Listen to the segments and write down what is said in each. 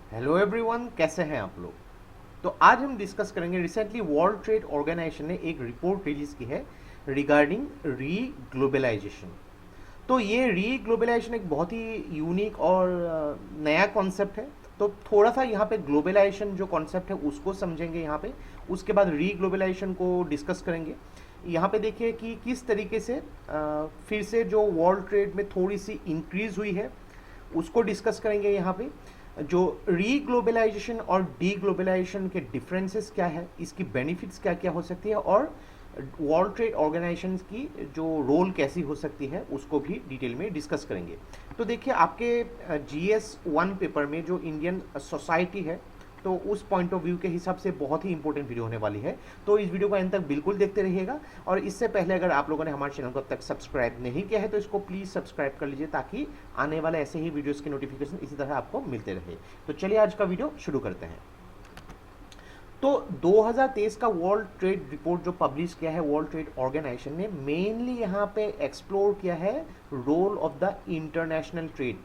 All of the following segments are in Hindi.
हेलो एवरीवन, कैसे हैं आप लोग। तो आज हम डिस्कस करेंगे, रिसेंटली वर्ल्ड ट्रेड ऑर्गेनाइजेशन ने एक रिपोर्ट रिलीज की है रिगार्डिंग री ग्लोबलाइजेशन। तो ये री ग्लोबलाइजेशन एक बहुत ही यूनिक और नया कॉन्सेप्ट है। तो थोड़ा सा यहाँ पे ग्लोबलाइजेशन जो कॉन्सेप्ट है उसको समझेंगे यहाँ पे, उसके बाद री ग्लोबलाइजेशन को डिस्कस करेंगे। यहाँ पे देखिए कि किस तरीके से फिर से जो वर्ल्ड ट्रेड में थोड़ी सी इंक्रीज हुई है उसको डिस्कस करेंगे। यहाँ पे जो री ग्लोबलाइजेशन और डी ग्लोबलाइजेशन के डिफरेंसेस क्या है, इसकी बेनिफिट्स क्या क्या हो सकती है, और वर्ल्ड ट्रेड ऑर्गेनाइजेशन की जो रोल कैसी हो सकती है उसको भी डिटेल में डिस्कस करेंगे। तो देखिए आपके GS1 पेपर में जो इंडियन सोसाइटी है, तो उस पॉइंट ऑफ व्यू के हिसाब से बहुत ही इंपॉर्टेंट वीडियो होने वाली है। तो इस वीडियो को अंत तक बिल्कुल देखते रहिएगा। और इससे पहले अगर आप लोगों ने हमारे चैनल को अब तक सब्सक्राइब नहीं किया है तो इसको प्लीज़ सब्सक्राइब कर लीजिए, ताकि आने वाले ऐसे ही वीडियोस के नोटिफिकेशन इसी तरह आपको मिलते रहे। तो चलिए आज का वीडियो शुरू करते हैं। तो 2023 का वर्ल्ड ट्रेड रिपोर्ट जो पब्लिश किया है वर्ल्ड ट्रेड ऑर्गेनाइजेशन ने, मेनली यहाँ पे एक्सप्लोर किया है role of the international trade.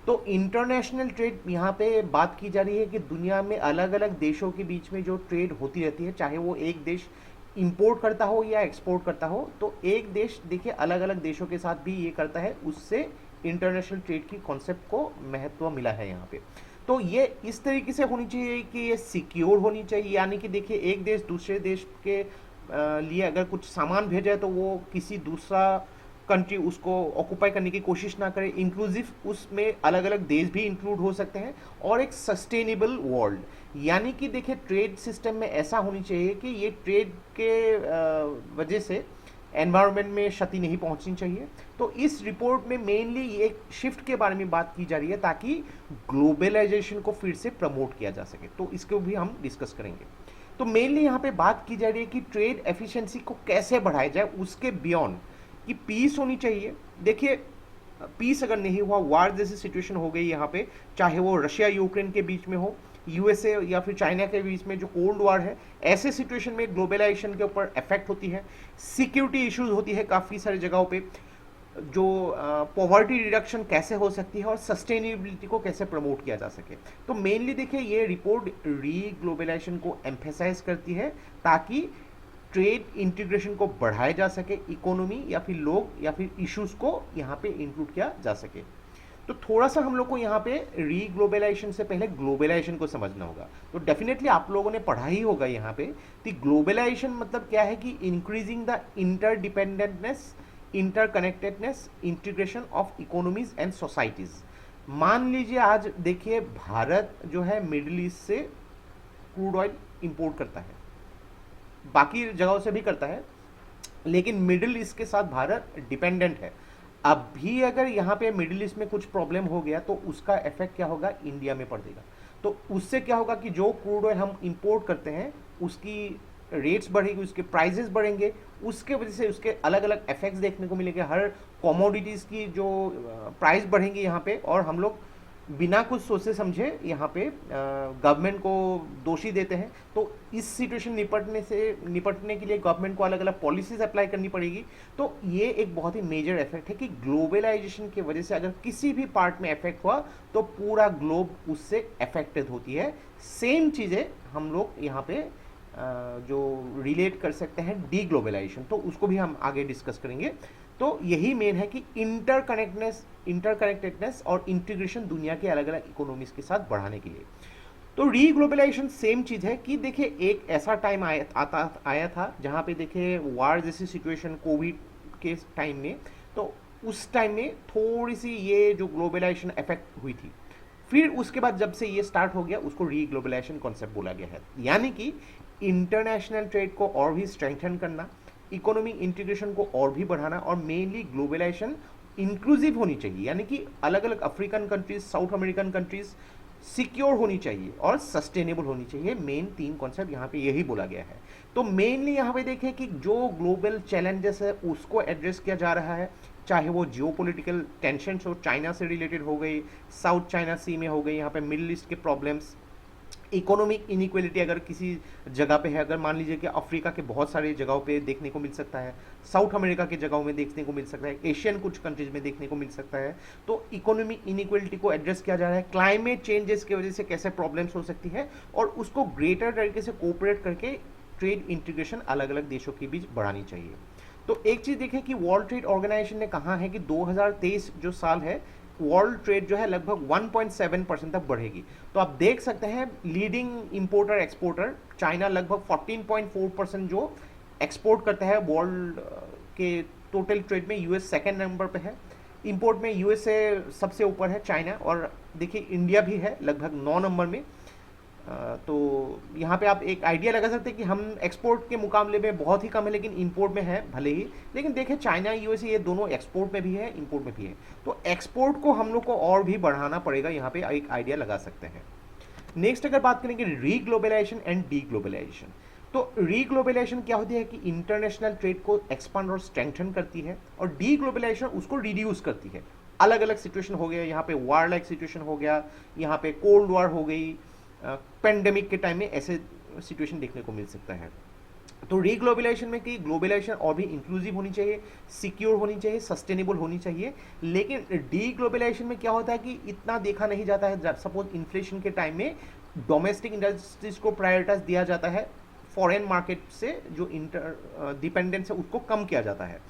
तो इंटरनेशनल ट्रेड यहाँ पे बात की जा रही है कि दुनिया में अलग अलग देशों के बीच में जो ट्रेड होती रहती है, चाहे वो एक देश इंपोर्ट करता हो या एक्सपोर्ट करता हो, तो एक देश देखिए अलग अलग देशों के साथ भी ये करता है, उससे इंटरनेशनल ट्रेड की कॉन्सेप्ट को महत्व मिला है यहाँ पे। तो ये इस तरीके से होनी चाहिए कि ये सिक्योर होनी चाहिए, यानी कि देखिए एक देश दूसरे देश के लिए अगर कुछ सामान भेजा तो वो किसी दूसरा कंट्री उसको ऑक्यूपाई करने की कोशिश ना करे, इंक्लूसिव उसमें अलग अलग देश भी इंक्लूड हो सकते हैं, और एक सस्टेनेबल वर्ल्ड, यानी कि देखिए ट्रेड सिस्टम में ऐसा होनी चाहिए कि ये ट्रेड के वजह से एनवायरनमेंट में क्षति नहीं पहुंचनी चाहिए। तो इस रिपोर्ट में मेनली एक शिफ्ट के बारे में बात की जा रही है, ताकि ग्लोबलाइजेशन को फिर से प्रमोट किया जा सके। तो इसको भी हम डिस्कस करेंगे। तो मेनली यहाँ पे बात की जा रही है कि ट्रेड एफिशिएंसी को कैसे बढ़ाया जाए, उसके बियॉन्ड कि पीस होनी चाहिए। देखिए पीस अगर नहीं हुआ, वार जैसी सिचुएशन हो गई यहाँ पे, चाहे वो रशिया यूक्रेन के बीच में हो, यूएसए या फिर चाइना के बीच में जो कोल्ड वार है, ऐसे सिचुएशन में ग्लोबलाइजेशन के ऊपर इफेक्ट होती है, सिक्योरिटी इश्यूज होती है काफ़ी सारी जगहों पे, जो पॉवर्टी रिडक्शन कैसे हो सकती है और सस्टेनेबिलिटी को कैसे प्रमोट किया जा सके। तो मेनली देखिए ये रिपोर्ट री ग्लोबलाइजेशन को एम्फेसाइज करती है, ताकि ट्रेड इंटीग्रेशन को बढ़ाया जा सके, इकोनॉमी या फिर लोग या फिर इश्यूज को यहाँ पे इंक्लूड किया जा सके। तो थोड़ा सा हम लोग को यहाँ पे री ग्लोबलाइजेशन से पहले ग्लोबलाइजेशन को समझना होगा। तो डेफिनेटली आप लोगों ने पढ़ा ही होगा यहाँ पे कि ग्लोबलाइजेशन मतलब क्या है, कि increasing the interdependentness, interconnectedness, integration of economies and societies. मान लीजिए आज देखिए भारत जो है मिडिल ईस्ट से क्रूड ऑयल इंपोर्ट करता है, बाकी जगहों से भी करता है, लेकिन मिडिल ईस्ट के साथ भारत डिपेंडेंट है। अब भी अगर यहाँ पे मिडिल ईस्ट में कुछ प्रॉब्लम हो गया तो उसका इफेक्ट क्या होगा, इंडिया में पड़ेगा। तो उससे क्या होगा कि जो क्रूड ऑयल हम इंपोर्ट करते हैं उसकी रेट्स बढ़ेगी, उसके प्राइजेस बढ़ेंगे, उसके वजह से उसके अलग अलग इफेक्ट्स देखने को मिलेंगे। हर कमोडिटीज़ की जो प्राइस बढ़ेंगी यहाँ पे, और हम लोग बिना कुछ सोचे समझे यहाँ पे गवर्नमेंट को दोषी देते हैं। तो इस सिचुएशन निपटने के लिए गवर्नमेंट को अलग अलग पॉलिसीज अप्लाई करनी पड़ेगी। तो ये एक बहुत ही मेजर इफेक्ट है कि ग्लोबलाइजेशन की वजह से अगर किसी भी पार्ट में इफेक्ट हुआ तो पूरा ग्लोब उससे अफेक्टेड होती है। सेम चीज़ें हम लोग यहाँ पे जो रिलेट कर सकते हैं डी ग्लोबलाइजेशन, तो उसको भी हम आगे डिस्कस करेंगे। तो यही मेन है कि इंटरकनेक्टेडनेस और इंटीग्रेशन दुनिया के अलग अलग इकोनॉमीज के साथ बढ़ाने के लिए। तो री ग्लोबलाइजेशन सेम चीज़ है कि देखिए एक ऐसा टाइम आया था जहाँ पे देखिए वार जैसी सिचुएशन कोविड के टाइम में, तो उस टाइम में थोड़ी सी ये जो ग्लोबलाइजेशन इफेक्ट हुई थी। फिर उसके बाद जब से ये स्टार्ट हो गया उसको री ग्लोबलाइजेशन कॉन्सेप्ट बोला गया है, यानी कि इंटरनेशनल ट्रेड को और भी स्ट्रेंथन करना, इकोनॉमिक इंटीग्रेशन को और भी बढ़ाना, और मेनली ग्लोबलाइजेशन इंक्लूसिव होनी चाहिए, यानी कि अलग अलग African countries, south American countries secure होनी चाहिए और सस्टेनेबल होनी चाहिए। मेन तीन कॉन्सेप्ट यहाँ पे यही बोला गया है। तो मेनली यहाँ पे देखें कि जो ग्लोबल चैलेंजेस है उसको एड्रेस किया जा रहा है, चाहे वो जियोपॉलिटिकल टेंशन हो, चाइना से रिलेटेड हो गई, साउथ चाइना सी में हो गई, यहाँ पे मिडिल ईस्ट के प्रॉब्लम्स, इकोनॉमिक इनइक्वलिटी अगर किसी जगह पे है, अगर मान लीजिए कि अफ्रीका के बहुत सारे जगहों पे देखने को मिल सकता है, साउथ अमेरिका के जगहों में देखने को मिल सकता है, एशियन कुछ कंट्रीज में देखने को मिल सकता है, तो इकोनॉमिक इनइक्वलिटी को एड्रेस किया जा रहा है, क्लाइमेट चेंजेस की वजह से कैसे प्रॉब्लम्स हो सकती है, और उसको ग्रेटर तरीके से कोऑपरेट करके ट्रेड इंटीग्रेशन अलग अलग देशों के बीच बढ़ानी चाहिए। तो एक चीज देखें कि वर्ल्ड ट्रेड ऑर्गेनाइजेशन ने कहा है कि 2023 जो साल है, वर्ल्ड ट्रेड जो है लगभग 1.7% तक बढ़ेगी। तो आप देख सकते हैं लीडिंग इंपोर्टर एक्सपोर्टर चाइना लगभग 14.4% जो एक्सपोर्ट करता है वर्ल्ड के टोटल ट्रेड में, यूएस सेकंड नंबर पे है, इंपोर्ट में यूएसए सबसे ऊपर है चाइना, और देखिए इंडिया भी है लगभग 9 नंबर में। तो यहाँ पे आप एक आइडिया लगा सकते हैं कि हम एक्सपोर्ट के मुकाबले में बहुत ही कम है, लेकिन इंपोर्ट में है भले ही, लेकिन देखिए चाइना यूएसए ये दोनों एक्सपोर्ट में भी है इंपोर्ट में भी है। तो एक्सपोर्ट को हम लोग को और भी बढ़ाना पड़ेगा, यहाँ पे एक आइडिया लगा सकते हैं। नेक्स्ट अगर बात करेंगे रीग्लोबलाइजेशन एंड डीग्लोबलाइजेशन, तो रीग्लोबलाइजेशन क्या होती है कि इंटरनेशनल ट्रेड को एक्सपांड और स्ट्रेंथन करती है, और डीग्लोबलाइजेशन उसको रिड्यूस करती है। अलग अलग सिचुएशन हो गया, यहाँ पे वार लाइक सिचुएशन हो गया, यहाँ पे कोल्ड वार हो गई, पेंडेमिक के टाइम में ऐसे सिचुएशन देखने को मिल सकता है। तो रीग्लोबलाइजेशन में कि ग्लोबलाइजेशन और भी इंक्लूसिव होनी चाहिए, सिक्योर होनी चाहिए, सस्टेनेबल होनी चाहिए। लेकिन डीग्लोबलाइजेशन में क्या होता है कि इतना देखा नहीं जाता है, सपोज इन्फ्लेशन के टाइम में डोमेस्टिक इंडस्ट्रीज को प्रायोरिटाइज दिया जाता है, फॉरेन मार्केट से जो इंटर डिपेंडेंस है उसको कम किया जाता है।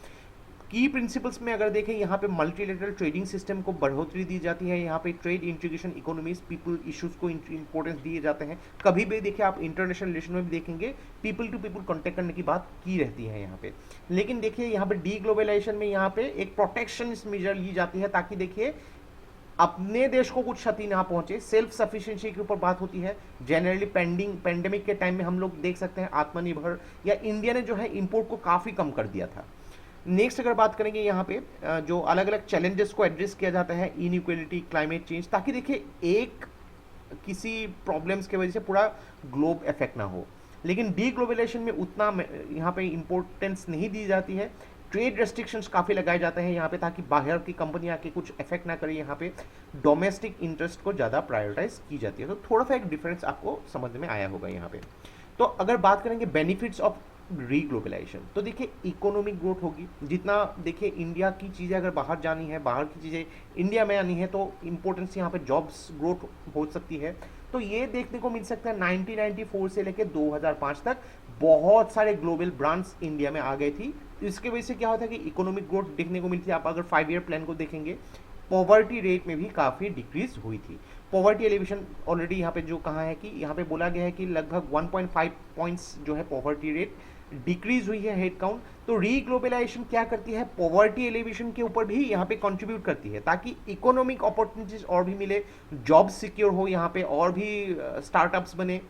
की प्रिंसिपल्स में अगर देखें, यहाँ पे मल्टीलेटरल ट्रेडिंग सिस्टम को बढ़ोतरी दी जाती है, यहाँ पे trade integration, economies, people issues को इंपॉर्टेंस दिए जाते हैं। कभी भी देखिए आप इंटरनेशनल रिलेशन में भी देखेंगे पीपल टू पीपल कॉन्टेक्ट करने की बात की रहती है यहाँ पे। लेकिन देखिए यहाँ पे डीग्लोबलाइजेशन में यहाँ पे एक प्रोटेक्शन मेजर ली जाती है, ताकि देखिए अपने देश को कुछ क्षति ना पहुंचे, सेल्फ सफिशिएंसी के ऊपर बात होती है। जनरली पेंडेमिक के टाइम में हम लोग देख सकते हैं आत्मनिर्भर या इंडिया ने जो है इंपोर्ट को काफ़ी कम कर दिया था। नेक्स्ट अगर बात करेंगे यहाँ पे जो अलग अलग चैलेंजेस को एड्रेस किया जाता है, इनइक्वलिटी, क्लाइमेट चेंज, ताकि देखिए एक किसी प्रॉब्लम्स की वजह से पूरा ग्लोब इफेक्ट ना हो। लेकिन डीग्लोबलाइजेशन में उतना यहाँ पे इंपॉर्टेंस नहीं दी जाती है। ट्रेड रेस्ट्रिक्शंस काफ़ी लगाए जाते हैं यहाँ पे, ताकि बाहर की कंपनी आके कुछ इफेक्ट ना करे, यहाँ पे डोमेस्टिक इंटरेस्ट को ज़्यादा प्रायोरिटाइज की जाती है। तो थोड़ा सा एक डिफरेंस आपको समझ में आया होगा यहाँ पे। तो अगर बात करेंगे बेनिफिट्स ऑफ रीग्लोबलाइजेशन, तो देखिए इकोनॉमिक ग्रोथ होगी। जितना देखिए इंडिया की चीज़ें अगर बाहर जानी है, बाहर की चीज़ें इंडिया में आनी है, तो इम्पोर्टेंस यहाँ पे जॉब्स ग्रोथ हो सकती है। तो ये देखने को मिल सकता है 1994 से लेकर 2005 तक बहुत सारे ग्लोबल ब्रांड्स इंडिया में आ गए थी। तो इसके वजह से क्या होता है कि इकोनॉमिक ग्रोथ देखने को मिलती है। आप अगर 5 ईयर प्लान को देखेंगे, पॉवर्टी रेट में भी काफ़ी डिक्रीज हुई थी। पॉवर्टी एलिवेशन ऑलरेडी यहाँ पे जो कहा है कि यहाँ पे बोला गया है कि लगभग 1.5 पॉइंट्स जो है पॉवर्टी रेट डिक्रीज हुई है हेड काउंट। तो रीग्लोबलाइजेशन क्या करती है, पॉवर्टी एलिवेशन के ऊपर भी यहाँ पे कंट्रीब्यूट करती है, ताकि इकोनॉमिक अपॉर्चुनिटीज और भी मिले, जॉब सिक्योर हो, यहाँ पे और भी स्टार्टअप्स बने,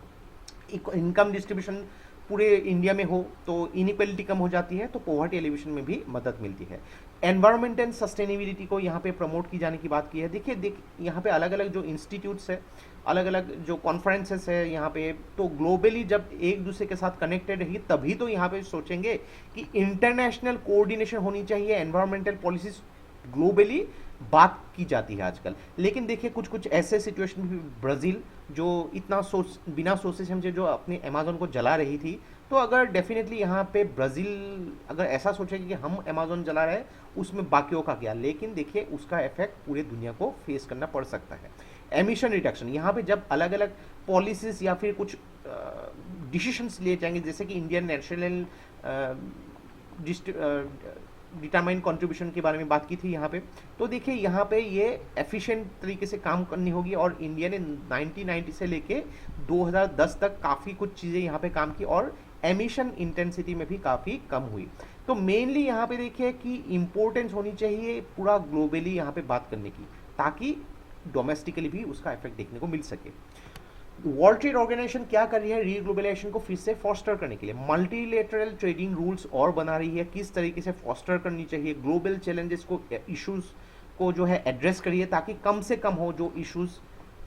इनकम डिस्ट्रीब्यूशन पूरे इंडिया में हो, तो इनइक्वलिटी कम हो जाती है, तो पॉवर्टी एलिवेशन में भी मदद मिलती है। एनवायरमेंट एंड सस्टेनेबिलिटी को यहाँ पे प्रमोट की जाने की बात की है। देखिए यहाँ पे अलग अलग जो इंस्टीट्यूट्स है, अलग अलग जो कॉन्फ्रेंसेस है यहाँ पे, तो ग्लोबली जब एक दूसरे के साथ कनेक्टेड रही, तभी तो यहाँ पे सोचेंगे कि इंटरनेशनल कोऑर्डिनेशन होनी चाहिए, एनवायरमेंटल पॉलिसीज ग्लोबली बात की जाती है आजकल। लेकिन देखिए कुछ कुछ ऐसे सिचुएशन भी, ब्राज़ील जो इतना बिना सोचे समझे जो अपने अमेज़न को जला रही थी, तो अगर डेफिनेटली यहाँ पे ब्राज़ील अगर ऐसा सोचेगी कि हम अमेज़न जला रहे हैं, उसमें बाकियों का क्या, लेकिन देखिए उसका इफेक्ट पूरे दुनिया को फेस करना पड़ सकता है। एमिशन रिडक्शन, यहाँ पे जब अलग अलग पॉलिसीज या फिर कुछ डिसीशंस लिए जाएंगे, जैसे कि इंडियन नेशनल डिटरमाइंड कंट्रीब्यूशन के बारे में बात की थी यहाँ पे, तो देखिए यहाँ पे ये एफिशिएंट तरीके से काम करनी होगी। और इंडिया ने 1990 से लेके 2010 तक काफ़ी कुछ चीज़ें यहाँ पे काम की, और एमिशन इंटेंसिटी में भी काफ़ी कम हुई। तो मेनली यहाँ पे देखिए कि इम्पोर्टेंस होनी चाहिए पूरा ग्लोबली यहाँ पे बात करने की, ताकि डोमेस्टिकली भी उसका इफेक्ट देखने को मिल सके। वर्ल्ड ट्रेड ऑर्गेनाइजेशन क्या कर रही है रीग्लोबलाइजेशन को फिर से फॉस्टर करने के लिए, मल्टीलेटरल ट्रेडिंग रूल्स और बना रही है, किस तरीके से फॉस्टर करनी चाहिए, ग्लोबल चैलेंजेस को, इश्यूज को जो है एड्रेस करिए, ताकि कम से कम हो जो इश्यूज,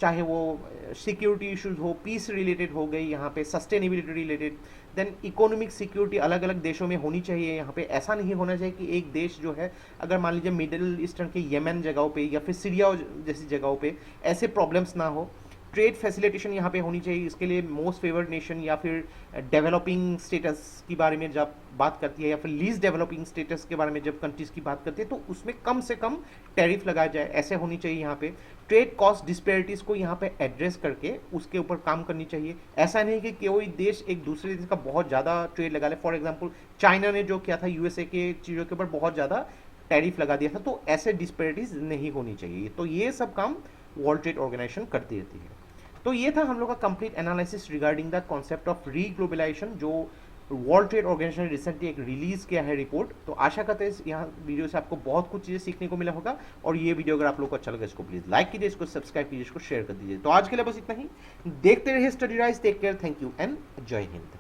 चाहे वो सिक्योरिटी इश्यूज हो, पीस रिलेटेड हो गई, यहाँ पे sustainability related, then economic security अलग अलग देशों में होनी चाहिए। यहाँ पे ऐसा नहीं होना चाहिए कि एक देश जो है, अगर मान लीजिए मिडिल ईस्टर्न के येमेन जगहों पे या फिर सीरिया जैसी जगहों पे ऐसे प्रॉब्लम्स ना हो। ट्रेड फैसिलिटेशन यहाँ पे होनी चाहिए, इसके लिए मोस्ट फेवर्ड नेशन या फिर डेवलपिंग स्टेटस के बारे में जब बात करती है या फिर लीस्ट डेवलपिंग स्टेटस के बारे में जब कंट्रीज की बात करती है तो उसमें कम से कम टैरिफ लगाया जाए, ऐसे होनी चाहिए। यहाँ पे ट्रेड कॉस्ट डिस्पैरिटीज को यहाँ पे एड्रेस करके उसके ऊपर काम करनी चाहिए। ऐसा नहीं कि कोई देश एक दूसरे देश का बहुत ज़्यादा ट्रेड लगा ले। फॉर एग्जाम्पल चाइना ने जो किया था यूएसए के चीज़ों के ऊपर बहुत ज़्यादा टैरिफ लगा दिया था, तो ऐसे डिस्पैरिटीज नहीं होनी चाहिए। तो ये सब काम वर्ल्ड ट्रेड ऑर्गेनाइजेशन करती रहती है। तो ये था हम लोग का complete analysis regarding the concept of reglobalisation, जो वर्ल्ड ट्रेड ऑर्गेनाइजेशन ने रिसेंटली एक रिलीज किया है रिपोर्ट। तो आशा करते हैं यहाँ वीडियो से आपको बहुत कुछ चीज़ें सीखने को मिला होगा, और ये वीडियो अगर आप लोग को अच्छा लगा इसको प्लीज़ लाइक कीजिए, इसको सब्सक्राइब कीजिए, इसको शेयर कर दीजिए। तो आज के लिए बस इतना ही। देखते रहिए Study Rise. Take care, thank you and जय हिंद।